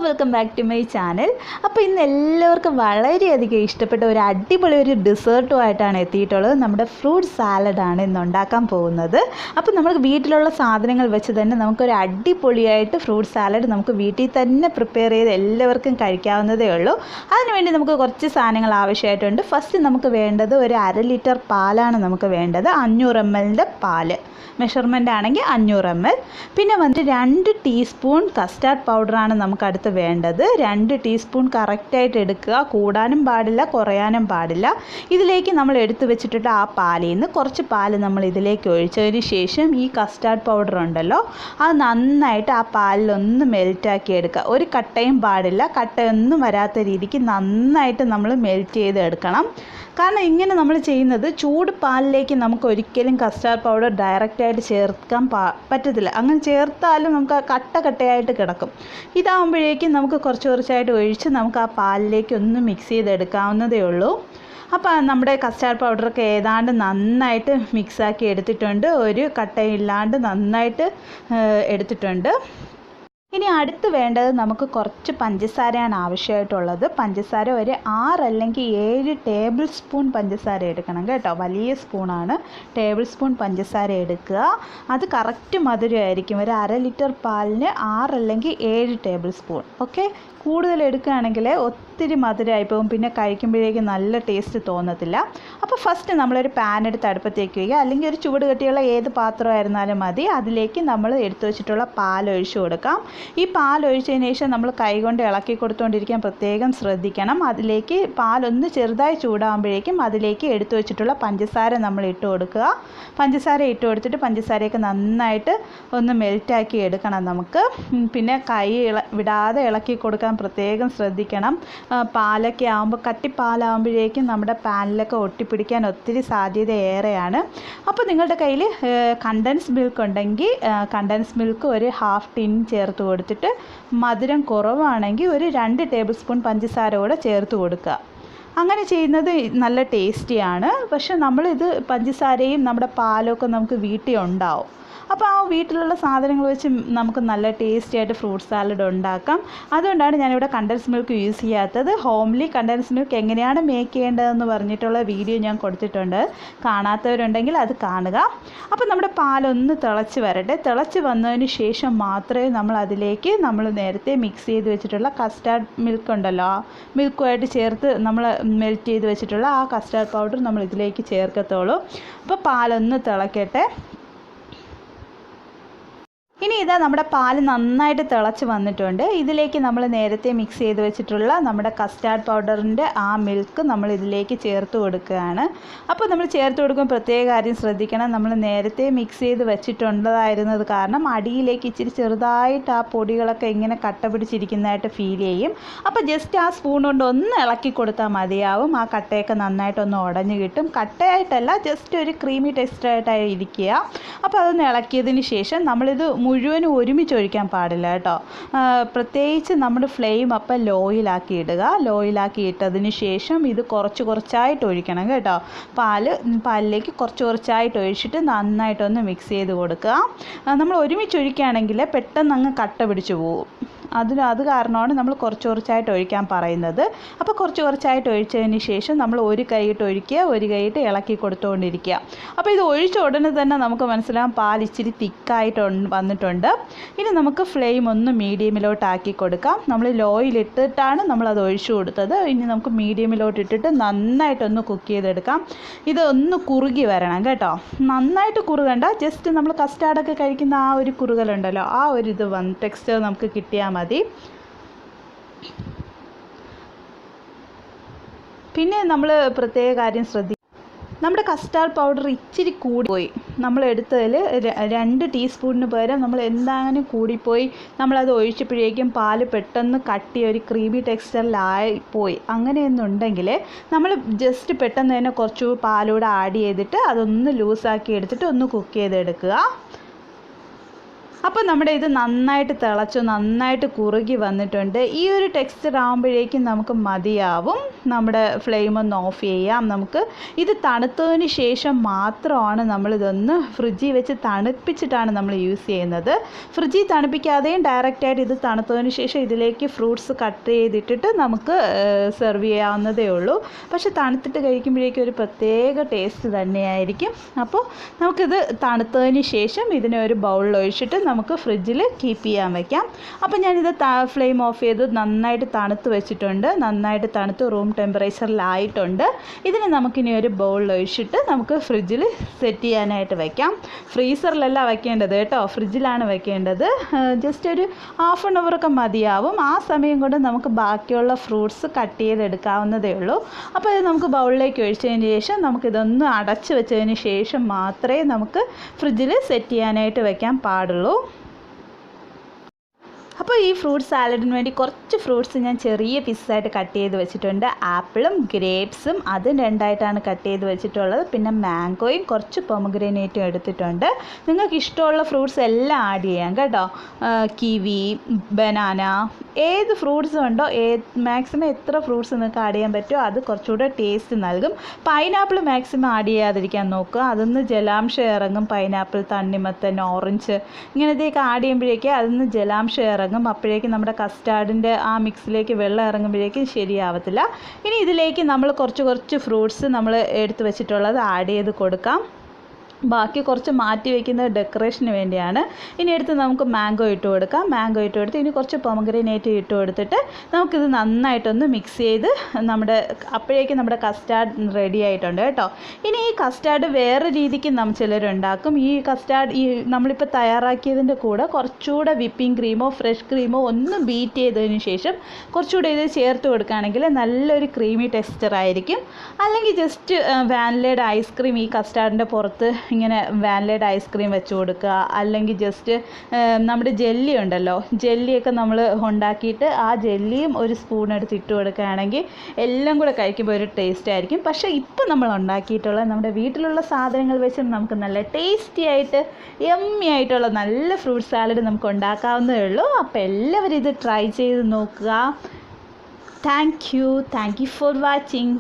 Welcome back to my channel. അപ്പോൾ ഇന്ന് എല്ലാവർക്കും വളരെയധികം ഇഷ്ടപ്പെട്ട ഒരു അടിപൊളി ഒരു ഡെസേർട്ടുമായിട്ടാണ് എത്തിയിട്ടുള്ളത്. നമ്മുടെ ഫ്രൂട്ട് സാലഡാണ് ഇന്ന് ഉണ്ടാക്കാൻ പോകുന്നത്. അപ്പോൾ നമുക്ക് വീട്ടിലുള്ള സാധനങ്ങൾ വെച്ച് തന്നെ നമുക്കൊരു അടിപൊളിയായിട്ട് ഫ്രൂട്ട് സാലഡ് നമുക്ക് വീട്ടിൽ തന്നെ പ്രിപ്പയർ ചെയ്ത് എല്ലാവർക്കും കഴിക്കാവുന്നതേ ഉള്ളൂ. അതിനുവേണ്ടി നമുക്ക് കുറച്ച് സാധനങ്ങൾ ആവശ്യമായിട്ടുണ്ട്. ഫസ്റ്റ് നമുക്ക് വേണ്ടത് ഒരു 1/2 ലിറ്റർ പാലാണ് നമുക്ക് വേണ്ടത്. 500 ml പാല് മെഷർമെൻ്റ് ആണെങ്കിൽ 500 ml. പിന്നെ വന്നിട്ട് 2 ടീസ്പൂൺ കസ്റ്റാർഡ് പൗഡറാണ് നമുക്ക് അടുത്ത് വേണ്ടത്. 2 ടീസ്പൂൺ കറക്റ്റായിട്ട് എടുക്കുക, കൂടാനും പാടില്ല കുറയാനും പാടില്ല. ഇതിലേക്ക് നമ്മൾ എടുത്തു വെച്ചിട്ട് ആ പാലിൽ നിന്ന് കുറച്ച് പാല് നമ്മൾ ഇതിലേക്ക് ഒഴിച്ചതിന് ശേഷം ഈ കസ്റ്റാർഡ് പൗഡർ ഉണ്ടല്ലോ അത് നന്നായിട്ട് ആ പാലിലൊന്ന് മെൽറ്റാക്കി എടുക്കുക. ഒരു കട്ടയും പാടില്ല, കട്ടയൊന്നും വരാത്ത രീതിക്ക് നന്നായിട്ട് നമ്മൾ മെൽറ്റ് ചെയ്ത് എടുക്കണം. കാരണം ഇങ്ങനെ നമ്മൾ ചെയ്യുന്നത് ചൂട് പാലിലേക്ക് നമുക്ക് ഒരിക്കലും കസ്റ്റാർഡ് പൗഡർ ഡയറക്റ്റായിട്ട് ചേർക്കാൻ പറ്റത്തില്ല. അങ്ങനെ ചേർത്താലും നമുക്ക് ആ കട്ടയായിട്ട് കിടക്കും. ഇതാകുമ്പോഴേക്കും നമുക്ക് കുറച്ചായിട്ട് ഒഴിച്ച് നമുക്ക് ആ പാലിലേക്ക് ഒന്ന് മിക്സ് ചെയ്തെടുക്കാവുന്നതേ ഉള്ളൂ. അപ്പോൾ നമ്മുടെ കസ്റ്റാർഡ് പൗഡറൊക്കെ ഏതാണ്ട് നന്നായിട്ട് മിക്സാക്കി എടുത്തിട്ടുണ്ട്. ഒരു കട്ടയില്ലാണ്ട് നന്നായിട്ട് എടുത്തിട്ടുണ്ട്. ഇനി അടുത്ത് വേണ്ടത് നമുക്ക് കുറച്ച് പഞ്ചസാരയാണ് ആവശ്യമായിട്ടുള്ളത്. പഞ്ചസാര ഒരു 6 അല്ലെങ്കിൽ 7 ടേബിൾ സ്പൂൺ പഞ്ചസാര എടുക്കണം കേട്ടോ. വലിയ സ്പൂണാണ്. ടേബിൾ സ്പൂൺ പഞ്ചസാര എടുക്കുക. അത് കറക്റ്റ് മധുരമായിരിക്കും. ഒരു 1/2 ലിറ്റർ പാലിന് 6 അല്ലെങ്കിൽ 7 ടേബിൾ സ്പൂൺ. ഓക്കെ, കൂടുതൽ എടുക്കുകയാണെങ്കിൽ ഒത്തിരി മധുരമായി പോകും, പിന്നെ കഴിക്കുമ്പോഴേക്കും നല്ല ടേസ്റ്റ് തോന്നത്തില്ല. അപ്പോൾ ഫസ്റ്റ് നമ്മളൊരു പാൻ എടുത്ത് അടുപ്പത്തേക്ക് വയ്ക്കുക, അല്ലെങ്കിൽ ഒരു ചൂട് കട്ടിയുള്ള ഏത് പാത്രമായിരുന്നാലും മതി. അതിലേക്ക് നമ്മൾ എടുത്തു വെച്ചിട്ടുള്ള പാൽ ഒഴിച്ചു കൊടുക്കാം. ഈ പാൽ ഒഴിച്ചതിന് ശേഷം നമ്മൾ കൈകൊണ്ട് ഇളക്കി കൊടുത്തുകൊണ്ടിരിക്കാൻ പ്രത്യേകം ശ്രദ്ധിക്കണം. അതിലേക്ക് പാലൊന്ന് ചെറുതായി ചൂടാകുമ്പോഴേക്കും അതിലേക്ക് എടുത്തു വെച്ചിട്ടുള്ള പഞ്ചസാര നമ്മൾ ഇട്ട് കൊടുക്കുക. പഞ്ചസാര ഇട്ട് കൊടുത്തിട്ട് പഞ്ചസാരയൊക്കെ നന്നായിട്ട് ഒന്ന് മെൽറ്റാക്കി എടുക്കണം നമുക്ക്. പിന്നെ കൈ വിടാതെ ഇളക്കി കൊടുക്കാൻ പ്രത്യേകം ശ്രദ്ധിക്കണം. പാലൊക്കെ ആകുമ്പോൾ കട്ടിപ്പാലാകുമ്പോഴേക്കും നമ്മുടെ പാനിലൊക്കെ ഒട്ടിപ്പിടിക്കാൻ ഒത്തിരി സാധ്യത ഏറെയാണ്. അപ്പോൾ നിങ്ങളുടെ കയ്യിൽ കണ്ടൻസ് മിൽക്ക് ഉണ്ടെങ്കിൽ കണ്ടൻസ് മിൽക്ക് ഒരു 1/2 ടിൻ ചേർത്ത് കൊടുത്തിട്ട് മധുരം കുറവാണെങ്കിൽ ഒരു 2 ടേബിൾ സ്പൂൺ പഞ്ചസാര കൂടെ ചേർത്ത് കൊടുക്കുക. അങ്ങനെ ചെയ്യുന്നത് നല്ല ടേസ്റ്റിയാണ്. പക്ഷെ നമ്മളിത് പഞ്ചസാരയും നമ്മുടെ പാലൊക്കെ നമുക്ക് വീട്ടിൽ ഉണ്ടാവും. അപ്പോൾ ആ വീട്ടിലുള്ള സാധനങ്ങൾ വെച്ച് നമുക്ക് നല്ല ടേസ്റ്റി ആയിട്ട് ഫ്രൂട്ട് സാലഡ് ഉണ്ടാക്കാം. അതുകൊണ്ടാണ് ഞാനിവിടെ കണ്ടൻസ് മിൽക്ക് യൂസ് ചെയ്യാത്തത്. ഹോംലി കണ്ടൻസ് മിൽക്ക് എങ്ങനെയാണ് മേക്ക് ചെയ്യേണ്ടതെന്ന് പറഞ്ഞിട്ടുള്ള വീഡിയോ ഞാൻ കൊടുത്തിട്ടുണ്ട്. കാണാത്തവരുണ്ടെങ്കിൽ അത് കാണുക. അപ്പോൾ നമ്മുടെ പാലൊന്ന് തിളച്ച് വരട്ടെ. തിളച്ച് വന്നതിന് ശേഷം മാത്രമേ നമ്മൾ അതിലേക്ക് നമ്മൾ നേരത്തെ മിക്സ് ചെയ്ത് വെച്ചിട്ടുള്ള കസ്റ്റാർഡ് മിൽക്ക് ഉണ്ടല്ലോ, മിൽക്കുമായിട്ട് ചേർത്ത് നമ്മൾ മെൽറ്റ് ചെയ്ത് വെച്ചിട്ടുള്ള ആ കസ്റ്റാർഡ് പൗഡർ നമ്മൾ ഇതിലേക്ക് ചേർക്കത്തുള്ളൂ. അപ്പോൾ പാലൊന്ന് തിളക്കട്ടെ. ഇനി ഇതാ നമ്മുടെ പാല് നന്നായിട്ട് തിളച്ച് വന്നിട്ടുണ്ട്. ഇതിലേക്ക് നമ്മൾ നേരത്തെ മിക്സ് ചെയ്ത് വെച്ചിട്ടുള്ള നമ്മുടെ കസ്റ്റാർഡ് പൗഡറിൻ്റെ ആ മിൽക്ക് നമ്മൾ ഇതിലേക്ക് ചേർത്ത് കൊടുക്കുകയാണ്. അപ്പോൾ നമ്മൾ ചേർത്ത് കൊടുക്കുമ്പോൾ പ്രത്യേക കാര്യം ശ്രദ്ധിക്കണം. നമ്മൾ നേരത്തെ മിക്സ് ചെയ്ത് വെച്ചിട്ടുള്ളതായിരുന്നത് കാരണം അടിയിലേക്ക് ഇച്ചിരി ചെറുതായിട്ട് ആ പൊടികളൊക്കെ ഇങ്ങനെ കട്ട പിടിച്ചിരിക്കുന്നതായിട്ട് ഫീൽ ചെയ്യും. അപ്പോൾ ജസ്റ്റ് ആ സ്പൂൺ കൊണ്ട് ഒന്ന് ഇളക്കി കൊടുത്താൽ മതിയാവും. ആ കട്ടയൊക്കെ നന്നായിട്ടൊന്ന് ഉടഞ്ഞ് കിട്ടും. കട്ടയായിട്ടല്ല, ജസ്റ്റ് ഒരു ക്രീമി ടെക്സ്ചറായിട്ടായി ഇരിക്കുക. അപ്പോൾ അതൊന്ന് ഇളക്കിയതിന് ശേഷം നമ്മളിത് മുഴുവനും ഒരുമിച്ച് ഒഴിക്കാൻ പാടില്ല കേട്ടോ. പ്രത്യേകിച്ച് നമ്മുടെ ഫ്ലെയിം അപ്പം ലോയിലാക്കി ഇടുക. ലോയിലാക്കി ഇട്ടതിന് ശേഷം ഇത് കുറച്ചായിട്ട് ഒഴിക്കണം കേട്ടോ. പാലിലേക്ക് കുറച്ചായിട്ട് ഒഴിച്ചിട്ട് നന്നായിട്ടൊന്ന് മിക്സ് ചെയ്ത് കൊടുക്കുക. നമ്മൾ ഒരുമിച്ച് ഒഴിക്കുകയാണെങ്കിൽ പെട്ടെന്ന് അങ്ങ് കട്ട പിടിച്ച് പോകും. അത് കാരണമാണ് നമ്മൾ കുറച്ചായിട്ട് ഒഴിക്കാൻ പറയുന്നത്. അപ്പോൾ കുറച്ചായിട്ട് ഒഴിച്ചതിന് ശേഷം നമ്മൾ ഒരു കൈയിട്ട് ഒഴിക്കുക, ഒരു കൈയിട്ട് ഇളക്കി കൊടുത്തുകൊണ്ടിരിക്കുക. അപ്പോൾ ഇത് ഒഴിച്ച ഉടനെ തന്നെ നമുക്ക് മനസ്സിലാവും പാൽ ഇച്ചിരി തിക്കായിട്ട് വന്നിട്ടുണ്ട്. ഇനി നമുക്ക് ഫ്ലെയിം ഒന്ന് മീഡിയമിലോട്ടാക്കി കൊടുക്കാം. നമ്മൾ ലോയിലിട്ടിട്ടാണ് നമ്മളത് ഒഴിച്ചു കൊടുത്തത്. ഇനി നമുക്ക് മീഡിയമിലോട്ട് ഇട്ടിട്ട് നന്നായിട്ടൊന്ന് കുക്ക് ചെയ്തെടുക്കാം. ഇതൊന്ന് കുറുകി വരണം കേട്ടോ. നന്നായിട്ട് കുറുകണ്ട, ജസ്റ്റ് നമ്മൾ കസ്റ്റാർഡൊക്കെ കഴിക്കുന്ന ആ ഒരു കുറുകലുണ്ടല്ലോ, ആ ഒരു ടെക്സ്ചർ നമുക്ക് കിട്ടിയാൽ മതി. പിന്നെ നമ്മൾ പ്രത്യേക കാര്യം ശ്രദ്ധിക്കുക, നമ്മുടെ കസ്റ്റാർഡ് പൗഡർ ഇച്ചിരി കൂടിപ്പോയി. നമ്മൾ എടുത്തതിൽ 2 ടീസ്പൂണിന് പകരം നമ്മൾ എന്തായാലും കൂടിപ്പോയി. നമ്മളത് ഒഴിച്ചപ്പോഴേക്കും പാല് പെട്ടെന്ന് കട്ടി ഒരു ക്രീമി ടെക്സ്ചറിലായിപ്പോയി. അങ്ങനെയൊന്നുണ്ടെങ്കിൽ നമ്മൾ ജസ്റ്റ് പെട്ടെന്ന് തന്നെ കുറച്ച് പാലൂടെ ആഡ് ചെയ്തിട്ട് അതൊന്ന് ലൂസാക്കി എടുത്തിട്ട് ഒന്ന് കുക്ക് ചെയ്തെടുക്കുക. അപ്പോൾ നമ്മുടെ ഇത് നന്നായിട്ട് തിളച്ചു, നന്നായിട്ട് കുറുകി വന്നിട്ടുണ്ട്. ഈ ഒരു ടെക്സ്ചർ ആകുമ്പോഴേക്കും നമുക്ക് മതിയാവും. നമ്മുടെ ഫ്ലെയിം ഒന്ന് ഓഫ് ചെയ്യാം. നമുക്ക് ഇത് തണുത്തതിന് ശേഷം മാത്രമാണ് നമ്മളിതൊന്ന് ഫ്രിഡ്ജിൽ വെച്ച് തണുപ്പിച്ചിട്ടാണ് നമ്മൾ യൂസ് ചെയ്യുന്നത്. ഫ്രിഡ്ജിൽ തണുപ്പിക്കാതെയും ഡയറക്റ്റായിട്ട് ഇത് തണുത്തതിന് ശേഷം ഇതിലേക്ക് ഫ്രൂട്ട്സ് കട്ട് ചെയ്തിട്ടിട്ട് നമുക്ക് സെർവ് ചെയ്യാവുന്നതേ ഉള്ളൂ. പക്ഷേ തണുത്തിട്ട് കഴിക്കുമ്പോഴേക്കും ഒരു പ്രത്യേക ടേസ്റ്റ് തന്നെയായിരിക്കും. അപ്പോൾ നമുക്കിത് തണുത്തതിന് ശേഷം ഇതിനെ ഒരു ബൗളിൽ ഒഴിച്ചിട്ട് നമുക്ക് ഫ്രിഡ്ജിൽ കീപ്പ് ചെയ്യാൻ വയ്ക്കാം. അപ്പോൾ ഞാനിത് ഫ്ലെയിം ഓഫ് ചെയ്ത് നന്നായിട്ട് തണുത്ത് വെച്ചിട്ടുണ്ട്. നന്നായിട്ട് തണുത്ത് റൂം ടെമ്പറേച്ചറിലായിട്ടുണ്ട്. ഇതിന് നമുക്കിനി ഒരു ബൗളിൽ ഒഴിച്ചിട്ട് നമുക്ക് ഫ്രിഡ്ജിൽ സെറ്റ് ചെയ്യാനായിട്ട് വയ്ക്കാം. ഫ്രീസറിലല്ല വയ്ക്കേണ്ടത് കേട്ടോ, ഫ്രിഡ്ജിലാണ് വെക്കേണ്ടത്. ജസ്റ്റ് ഒരു ഹാഫ് ആൻ അവറൊക്കെ മതിയാവും. ആ സമയം കൊണ്ട് നമുക്ക് ബാക്കിയുള്ള ഫ്രൂട്ട്സ് കട്ട് ചെയ്തെടുക്കാവുന്നതേ ഉള്ളൂ. അപ്പോൾ ഇത് നമുക്ക് ബൗളിലേക്ക് ഒഴിച്ചതിന് ശേഷം നമുക്കിതൊന്ന് അടച്ച് വെച്ചതിന് ശേഷം മാത്രമേ നമുക്ക് ഫ്രിഡ്ജിൽ സെറ്റ് ചെയ്യാനായിട്ട് വയ്ക്കാൻ പാടുള്ളൂ. അപ്പോൾ ഈ ഫ്രൂട്ട് സാലഡിന് വേണ്ടി കുറച്ച് ഫ്രൂട്ട്സ് ഞാൻ ചെറിയ പീസായിട്ട് കട്ട് ചെയ്ത് വെച്ചിട്ടുണ്ട്. ആപ്പിളും ഗ്രേപ്സും അതും രണ്ടായിട്ടാണ് കട്ട് ചെയ്ത് വെച്ചിട്ടുള്ളത്. പിന്നെ മാംഗോയും കുറച്ച് പൊമഗ്രാനേറ്റും എടുത്തിട്ടുണ്ട്. നിങ്ങൾക്ക് ഇഷ്ടമുള്ള ഫ്രൂട്ട്സ് എല്ലാം ആഡ് ചെയ്യാം കേട്ടോ. കിവി, ബനാന, ഏത് ഫ്രൂട്ട്സും ഉണ്ടോ, മാക്സിമം എത്ര ഫ്രൂട്ട്സ് നിങ്ങൾക്ക് ആഡ് ചെയ്യാൻ പറ്റുമോ അത് കുറച്ചുകൂടെ ടേസ്റ്റ് നൽകും. പൈനാപ്പിൾ മാക്സിമം ആഡ് ചെയ്യാതിരിക്കാൻ നോക്കുക. അതൊന്ന് ജലാംശം ഇറങ്ങും. പൈനാപ്പിൾ, തണ്ണിമത്തൻ, ഓറഞ്ച് ഇങ്ങനത്തെയൊക്കെ ആഡ് ചെയ്യുമ്പോഴേക്കും അതൊന്ന് ജലാംശം ഇറങ്ങും. അപ്പോഴേക്കും നമ്മുടെ കസ്റ്റാർഡിൻ്റെ ആ മിക്സിലേക്ക് വെള്ളം ഇറങ്ങുമ്പോഴേക്കും ശരിയാവത്തില്ല. ഇനി ഇതിലേക്ക് നമ്മൾ കുറച്ച് ഫ്രൂട്ട്സ് നമ്മൾ എടുത്ത് വെച്ചിട്ടുള്ളത് ആഡ് ചെയ്ത് കൊടുക്കാം. ബാക്കി കുറച്ച് മാറ്റി വയ്ക്കുന്നത് ഡെക്കറേഷന് വേണ്ടിയാണ്. ഇനി എടുത്ത് നമുക്ക് മാംഗോ ഇട്ട് കൊടുക്കാം. മാംഗോ ഇട്ട് കൊടുത്ത് ഇനി കുറച്ച് പൊമഗ്രാനേറ്റ് ഇട്ട് കൊടുത്തിട്ട് നമുക്കിത് നന്നായിട്ടൊന്ന് മിക്സ് ചെയ്ത് അപ്പോഴേക്കും നമ്മുടെ കസ്റ്റാർഡ് റെഡി ആയിട്ടുണ്ട് കേട്ടോ. ഇനി ഈ കസ്റ്റാർഡ് വേറെ രീതിക്ക് ചിലരുണ്ടാക്കും. ഈ കസ്റ്റാർഡ് നമ്മളിപ്പോൾ തയ്യാറാക്കിയതിൻ്റെ കൂടെ കുറച്ചുകൂടെ വിപ്പിംഗ് ക്രീമോ ഫ്രഷ് ക്രീമോ ഒന്ന് ബീറ്റ് ചെയ്തതിന് ശേഷം കുറച്ചുകൂടെ ഇത് ചേർത്ത് കൊടുക്കുകയാണെങ്കിൽ നല്ലൊരു ക്രീമി ടെക്സ്ചർ ആയിരിക്കും. അല്ലെങ്കിൽ ജസ്റ്റ് വാനിലയുടെ ഐസ്ക്രീം ഈ കസ്റ്റാർഡിൻ്റെ പുറത്ത് ഇങ്ങനെ വാനിലയുടെ ഐസ്ക്രീം വെച്ച് കൊടുക്കുക. അല്ലെങ്കിൽ ജസ്റ്റ് നമ്മുടെ ജെല്ലി ഉണ്ടല്ലോ, ജെല്ലിയൊക്കെ നമ്മൾ ഉണ്ടാക്കിയിട്ട് ആ ജെല്ലിയും ഒരു സ്പൂൺ എടുത്ത് ഇട്ട് കൊടുക്കുകയാണെങ്കിൽ എല്ലാം കൂടെ കഴിക്കുമ്പോൾ ഒരു ടേസ്റ്റ് ആയിരിക്കും. പക്ഷേ ഇപ്പോൾ നമ്മൾ ഉണ്ടാക്കിയിട്ടുള്ള നമ്മുടെ വീട്ടിലുള്ള സാധനങ്ങൾ വെച്ച് നമുക്ക് നല്ല ടേസ്റ്റി ആയിട്ട് യമ്മി ആയിട്ടുള്ള നല്ല ഫ്രൂട്ട് സാലഡ് നമുക്ക് ഉണ്ടാക്കാവുന്നതേ ഉള്ളൂ. അപ്പോൾ എല്ലാവരും ഇത് ട്രൈ ചെയ്ത് നോക്കുക. Thank you for watching.